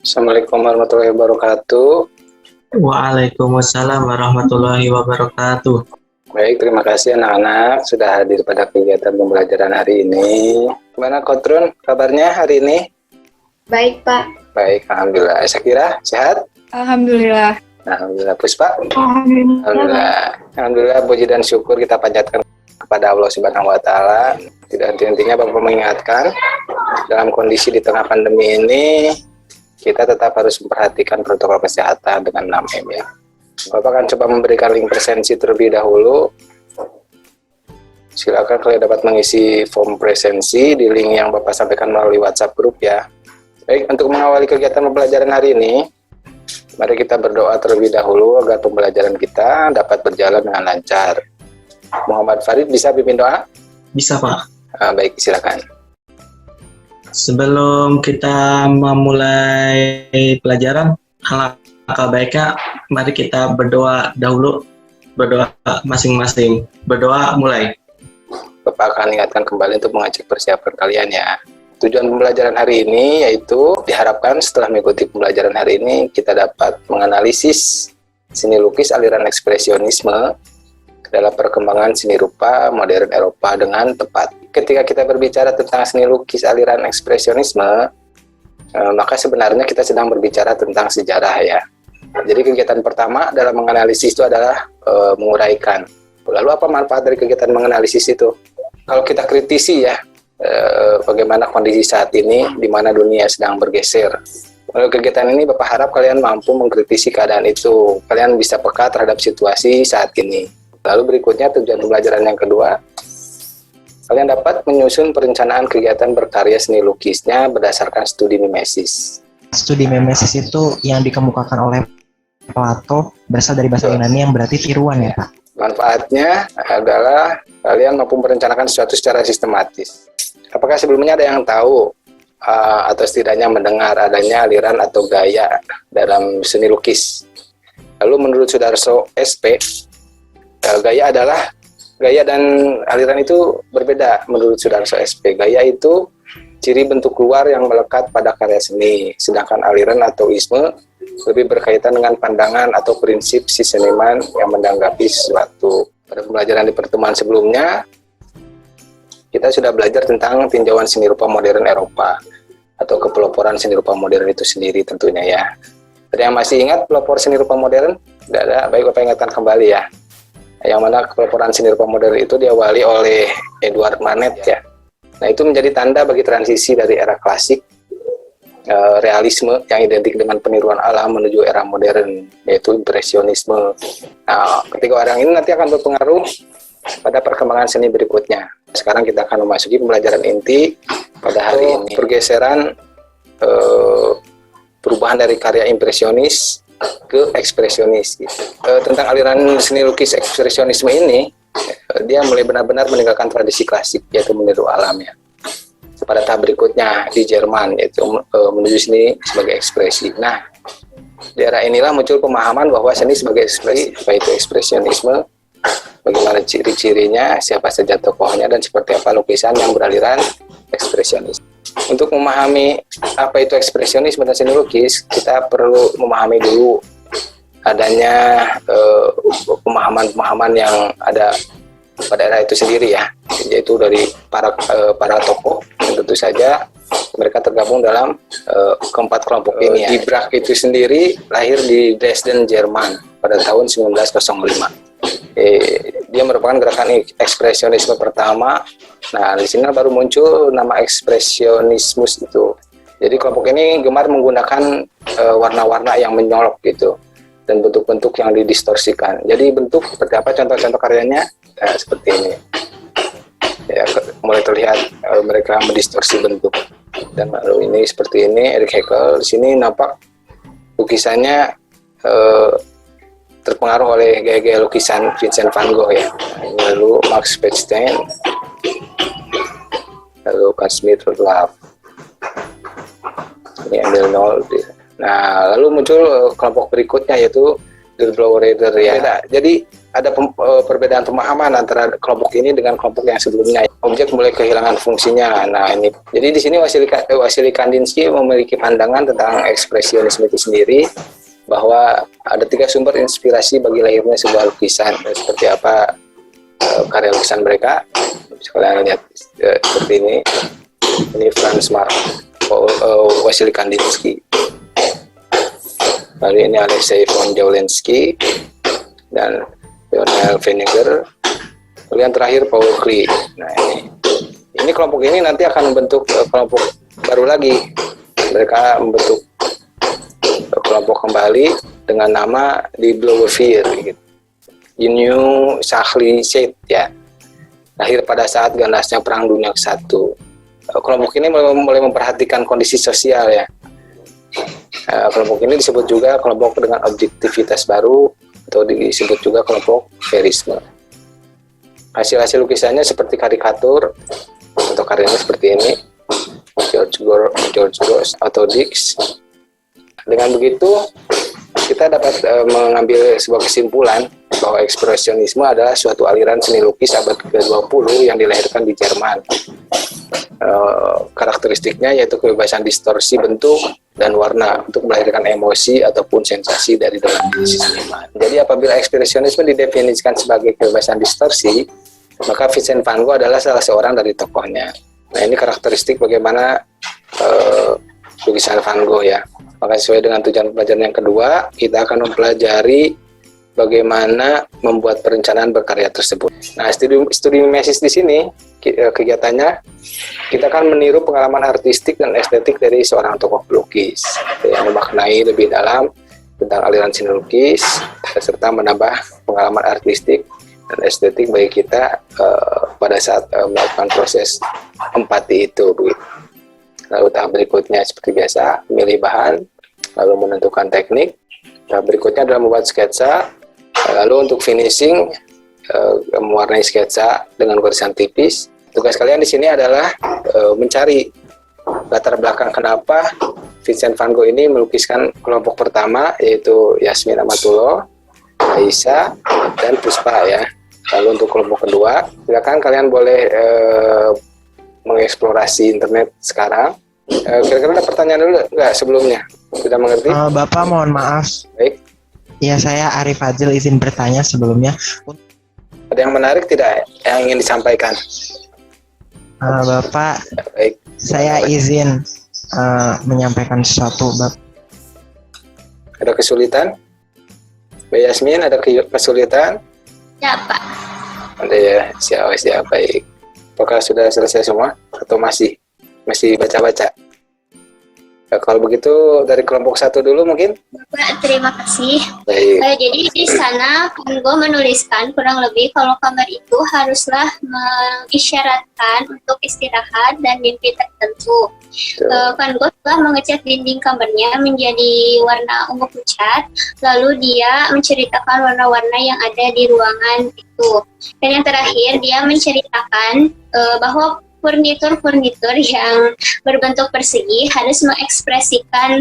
Assalamualaikum warahmatullahi wabarakatuh. Waalaikumsalam warahmatullahi wabarakatuh. Baik, terima kasih anak-anak sudah hadir pada kegiatan pembelajaran hari ini. Gimana Kotrun kabarnya hari ini? Baik, Pak. Baik, Alhamdulillah. Sakira, sehat? Alhamdulillah. Alhamdulillah. Puspa? Alhamdulillah. Alhamdulillah, puji dan syukur kita panjatkan kepada Allah Subhanahu wa Ta'ala. Tidak henti-hentinya Bapak mengingatkan, dalam kondisi di tengah pandemi ini, kita tetap harus memperhatikan protokol kesehatan dengan 6M ya. Bapak akan coba memberikan link presensi terlebih dahulu. Silakan kalian dapat mengisi form presensi di link yang Bapak sampaikan melalui WhatsApp grup ya. Baik, untuk mengawali kegiatan pembelajaran hari ini, mari kita berdoa terlebih dahulu agar pembelajaran kita dapat berjalan dengan lancar. Muhammad Farid bisa pimpin doa? Bisa, Pak. Baik, silakan. Sebelum kita memulai pelajaran, alangkah baiknya mari kita berdoa dahulu. Berdoa masing-masing. Berdoa mulai. Bapak akan ingatkan kembali untuk mengecek persiapan kalian ya. Tujuan pembelajaran hari ini yaitu diharapkan setelah mengikuti pembelajaran hari ini kita dapat menganalisis seni lukis aliran ekspresionisme dalam perkembangan seni rupa modern Eropa dengan tepat. Ketika kita berbicara tentang seni lukis aliran ekspresionisme, maka sebenarnya kita sedang berbicara tentang sejarah ya. Jadi kegiatan pertama dalam menganalisis itu adalah menguraikan. Lalu apa manfaat dari kegiatan menganalisis itu? Kalau kita kritisi ya, bagaimana kondisi saat ini, di mana dunia sedang bergeser. Melalui kegiatan ini Bapak harap kalian mampu mengkritisi keadaan itu. Kalian bisa peka terhadap situasi saat ini. Lalu berikutnya tujuan pembelajaran yang kedua, kalian dapat menyusun perencanaan kegiatan berkarya seni lukisnya berdasarkan studi mimesis. Studi mimesis itu yang dikemukakan oleh Plato berasal dari bahasa Yunani yang berarti tiruan ya, Pak. Manfaatnya adalah kalian mampu merencanakan sesuatu secara sistematis. Apakah sebelumnya ada yang tahu atau setidaknya mendengar adanya aliran atau gaya dalam seni lukis? Lalu menurut Sudarso SP, gaya dan aliran itu berbeda menurut Sudarso SP. Gaya itu ciri bentuk luar yang melekat pada karya seni, sedangkan aliran atau isme lebih berkaitan dengan pandangan atau prinsip si seniman yang menanggapi sesuatu. Pada pembelajaran di pertemuan sebelumnya, kita sudah belajar tentang tinjauan seni rupa modern Eropa atau kepeloporan seni rupa modern itu sendiri tentunya ya. Ada yang masih ingat pelopor seni rupa modern? Tidak ada, baik Bapak ingatkan kembali ya. Yang mana kepeloporan seni rupa modern itu diawali oleh Edward Manet ya. Nah itu menjadi tanda bagi transisi dari era klasik, realisme yang identik dengan peniruan alam menuju era modern, yaitu impresionisme. Nah ketiga orang ini nanti akan berpengaruh pada perkembangan seni berikutnya. Sekarang kita akan memasuki pembelajaran inti pada hari ini. Pergeseran perubahan dari karya impresionis ke ekspresionis gitu. Tentang aliran seni lukis ekspresionisme ini, dia mulai benar-benar meninggalkan tradisi klasik yaitu meniru alam ya. Pada tahap berikutnya di Jerman yaitu menuju seni sebagai ekspresi. Nah, di era inilah muncul pemahaman bahwa seni sebagai ekspresi, yaitu ekspresionisme, bagaimana ciri-cirinya, siapa saja tokohnya, dan seperti apa lukisan yang beraliran ekspresionis. Untuk memahami apa itu ekspresionisme dan seni lukis, kita perlu memahami dulu adanya pemahaman-pemahaman yang ada pada era itu sendiri ya, yaitu dari para tokoh. Dan tentu saja mereka tergabung dalam keempat kelompok ini ya. Die Brack itu sendiri lahir di Dresden, Jerman pada tahun 1905. Dia merupakan gerakan ekspresionisme pertama. Nah, di sini baru muncul nama ekspresionismus itu. Jadi kelompok ini gemar menggunakan warna-warna yang menyolok gitu dan bentuk-bentuk yang didistorsikan. Jadi bentuk seperti apa contoh-contoh karyanya? Seperti ini. Ya, mulai terlihat mereka mendistorsi bentuk. Dan lalu ini seperti ini Erich Heckel. Di sini nampak lukisannya terpengaruh oleh gaya-gaya lukisan Vincent van Gogh ya. Lalu Max Beckstein, lalu Casimir Love, ini Emil Nolde. Nah, lalu muncul kelompok berikutnya yaitu The Blow Reader ya. Beda. Jadi perbedaan pemahaman antara kelompok ini dengan kelompok yang sebelumnya. Objek mulai kehilangan fungsinya. Nah ini, jadi di sini Wasili Kandinsky memiliki pandangan tentang ekspresionisme itu sendiri, bahwa ada 3 sumber inspirasi bagi lahirnya sebuah lukisan. Seperti apa karya lukisan mereka? Bisa kalian lihat seperti ini. Ini Franz Wasili Kandinsky. Lalu ini Alexei von Jawlensky dan Lionel Venegar. Lalu yang terakhir Paul Klee. Nah ini kelompok ini nanti akan membentuk kelompok baru lagi. Mereka membentuk kelompok kembali dengan nama di Blauwevier, gitu. Union Sachlichkeit, ya. Lahir pada saat ganasnya Perang Dunia ke-1. Kelompok ini mulai memperhatikan kondisi sosial, ya. Kelompok ini disebut juga kelompok dengan objektivitas baru, atau disebut juga kelompok verisme. Hasil-hasil lukisannya seperti karikatur, atau karyanya seperti ini, George Grosz atau Dix. Dengan begitu, kita dapat mengambil sebuah kesimpulan bahwa ekspresionisme adalah suatu aliran seni lukis abad ke-20 yang dilahirkan di Jerman. Karakteristiknya yaitu kebebasan distorsi bentuk dan warna untuk melahirkan emosi ataupun sensasi dari dalam diri si seniman. Jadi apabila ekspresionisme didefinisikan sebagai kebebasan distorsi, maka Vincent van Gogh adalah salah seorang dari tokohnya. Nah ini karakteristik bagaimana lukisan Van Gogh, ya. Maka sesuai dengan tujuan pelajaran yang kedua, kita akan mempelajari bagaimana membuat perencanaan berkarya tersebut. Nah, studi mimesis di sini kegiatannya kita akan meniru pengalaman artistik dan estetik dari seorang tokoh pelukis yang memaknai lebih dalam tentang aliran seni lukis serta menambah pengalaman artistik dan estetik bagi kita pada saat melakukan proses empati itu. Lalu tahap berikutnya seperti biasa, memilih bahan, lalu menentukan teknik. Tahap berikutnya adalah membuat sketsa, lalu untuk finishing, mewarnai sketsa dengan garisan tipis. Tugas kalian di sini adalah mencari latar belakang kenapa Vincent van Gogh ini melukiskan kelompok pertama, yaitu Yasmin Amatullah, Aisyah, dan Puspa, ya. Lalu untuk kelompok kedua, silakan kalian boleh mengeksplorasi internet sekarang. Kira-kira ada pertanyaan dulu nggak sebelumnya? Sudah mengerti? Bapak mohon maaf. Baik. Ya, saya Arif Fadzil izin bertanya sebelumnya. Ada yang menarik tidak yang ingin disampaikan? Bapak, Baik. saya izin menyampaikan sesuatu, Bapak. Ada kesulitan? Mbak Yasmin, ada kesulitan? Ya, Pak. Ada, ya. Siap, baik. Apakah sudah selesai semua atau masih baca-baca? Kalau begitu dari kelompok 1 dulu mungkin. Bapak, terima kasih. Baik. Jadi di sana Van Gogh menuliskan kurang lebih kalau kamar itu haruslah mengisyaratkan untuk istirahat dan mimpi tertentu. Van Gogh telah mengecat dinding kamarnya menjadi warna ungu pucat, lalu dia menceritakan warna-warna yang ada di ruangan itu. Dan yang terakhir dia menceritakan bahwa furnitur yang berbentuk persegi harus mengekspresikan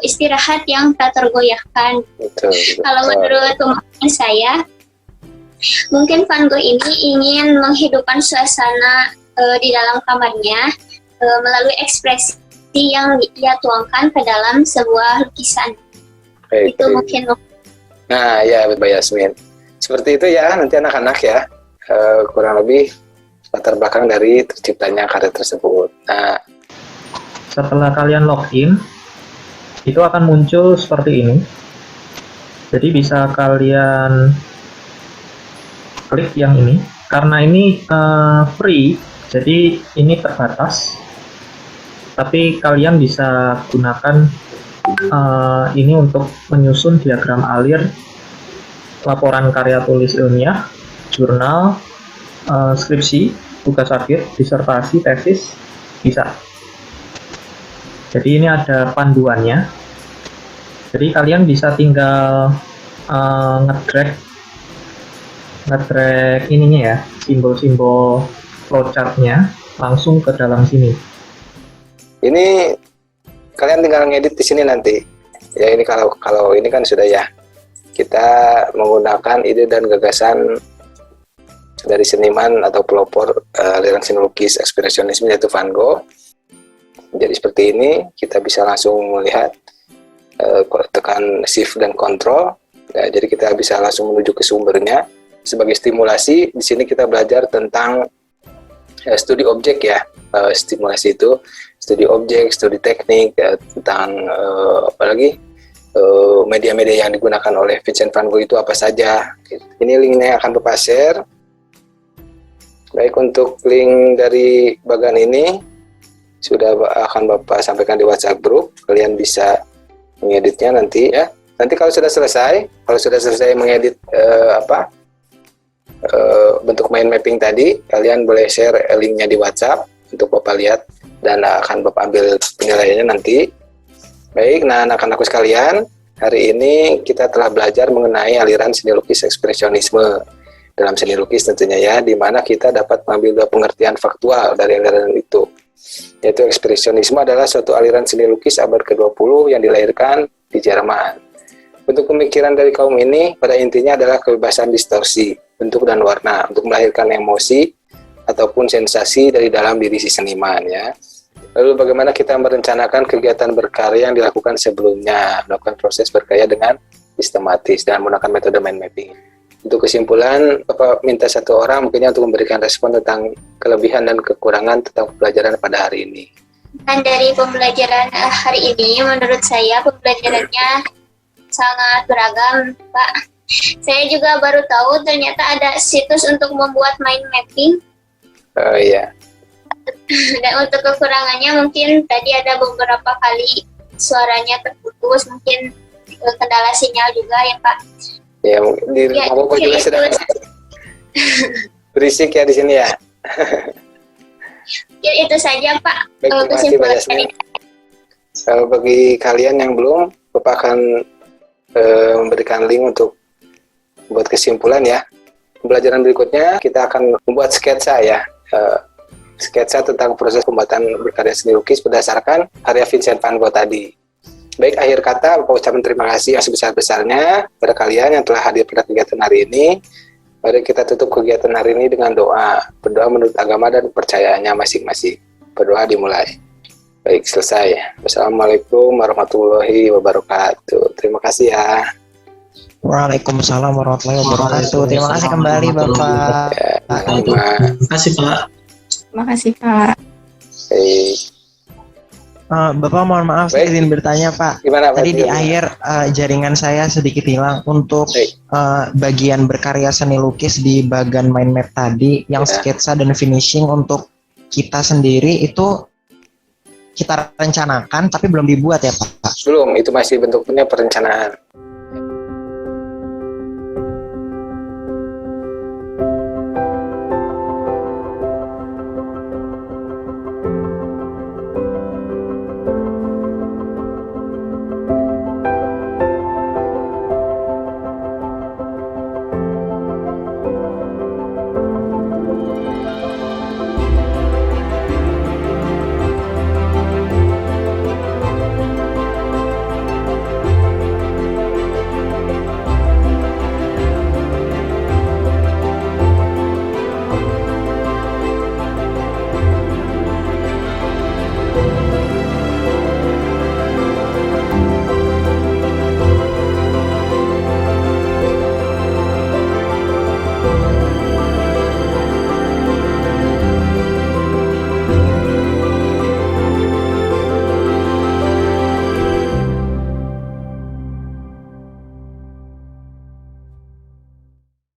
istirahat yang tak tergoyahkan. Betul. Kalau menurut pemahaman saya, mungkin Van Gogh ini ingin menghidupkan suasana di dalam kamarnya melalui ekspresi yang dia tuangkan ke dalam sebuah lukisan. Baik, Itu baik. mungkin. Nah, ya Mbak Yasmin. Seperti itu ya, nanti anak-anak ya, kurang lebih latar belakang dari terciptanya karya tersebut. Nah, setelah kalian login, itu akan muncul seperti ini. Jadi bisa kalian klik yang ini. Karena ini free, jadi ini terbatas. Tapi kalian bisa gunakan ini untuk menyusun diagram alir, laporan karya tulis ilmiah, jurnal, skripsi, tugas akhir, disertasi, tesis, bisa. Jadi ini ada panduannya. Jadi kalian bisa tinggal nge-drag ininya ya, simbol-simbol flowchart-nya langsung ke dalam sini. ini kalian tinggal ngedit di sini nanti. Ya ini kalau ini kan sudah ya. kita menggunakan ide dan gagasan dari seniman atau pelopor aliran seni lukis ekspresionisme yaitu Van Gogh. Jadi seperti ini kita bisa langsung melihat tekan shift dan control. Nah, jadi kita bisa langsung menuju ke sumbernya. Sebagai stimulasi, di sini kita belajar tentang studi objek ya. Stimulasi itu studi objek, studi teknik, tentang apalagi media-media yang digunakan oleh Vincent van Gogh itu apa saja. Ini linknya akan Bapak share. Baik, untuk link dari bagan ini sudah akan Bapak sampaikan di WhatsApp group. Kalian bisa mengeditnya nanti ya. Nanti kalau sudah selesai mengedit bentuk mind mapping tadi, kalian boleh share linknya di WhatsApp untuk Bapak lihat dan akan Bapak ambil penilaiannya nanti. Baik, nah anak-anakku sekalian, hari ini kita telah belajar mengenai aliran seni lukis ekspresionisme dalam seni lukis tentunya ya, di mana kita dapat mengambil pengertian faktual dari aliran itu. Yaitu ekspresionisme adalah suatu aliran seni lukis abad ke-20 yang dilahirkan di Jerman. Bentuk pemikiran dari kaum ini pada intinya adalah kebebasan distorsi bentuk dan warna untuk melahirkan emosi ataupun sensasi dari dalam diri si seniman ya. Lalu bagaimana kita merencanakan kegiatan berkarya yang dilakukan sebelumnya, melakukan proses berkarya dengan sistematis dan menggunakan metode mind mapping. Untuk kesimpulan, Bapak minta satu orang mungkinnya untuk memberikan respon tentang kelebihan dan kekurangan tentang pembelajaran pada hari ini. Dan dari pembelajaran hari ini, menurut saya pembelajarannya sangat beragam, Pak. Saya juga baru tahu ternyata ada situs untuk membuat mind mapping. Oh iya. Dan untuk kekurangannya mungkin tadi ada beberapa kali suaranya terputus, mungkin kendala sinyal juga ya Pak. Ya, di rumah Bapak juga sedang berisik ya di sini ya. Ya itu saja Pak. Baik, terima kasih Pak Yasmin. Bagi kalian yang belum, Bapak akan memberikan link untuk buat kesimpulan ya. Pembelajaran berikutnya kita akan membuat sketsa ya. Sketsa tentang proses pembuatan berkarya seni lukis berdasarkan karya Vincent van Gogh tadi. Baik, akhir kata Bapak ucapkan terima kasih yang sebesar-besarnya pada kalian yang telah hadir pada kegiatan hari ini. Mari kita tutup kegiatan hari ini dengan doa. Berdoa menurut agama dan kepercayaannya masing-masing. Berdoa dimulai. Baik, selesai. Wassalamualaikum warahmatullahi wabarakatuh. Terima kasih ya. Waalaikumsalam warahmatullahi wabarakatuh. Terima kasih kembali Bapak. Ya, Terima kasih Pak. Terima kasih Pak. baik. Bapak mohon maaf, saya Baik. izin bertanya Pak. Gimana Pak? Tadi di akhir jaringan saya sedikit hilang untuk Baik. bagian berkarya seni lukis di bagian mind map tadi, yang Ya. sketsa dan finishing untuk kita sendiri itu kita rencanakan tapi belum dibuat ya Pak. Belum, itu masih bentuknya perencanaan.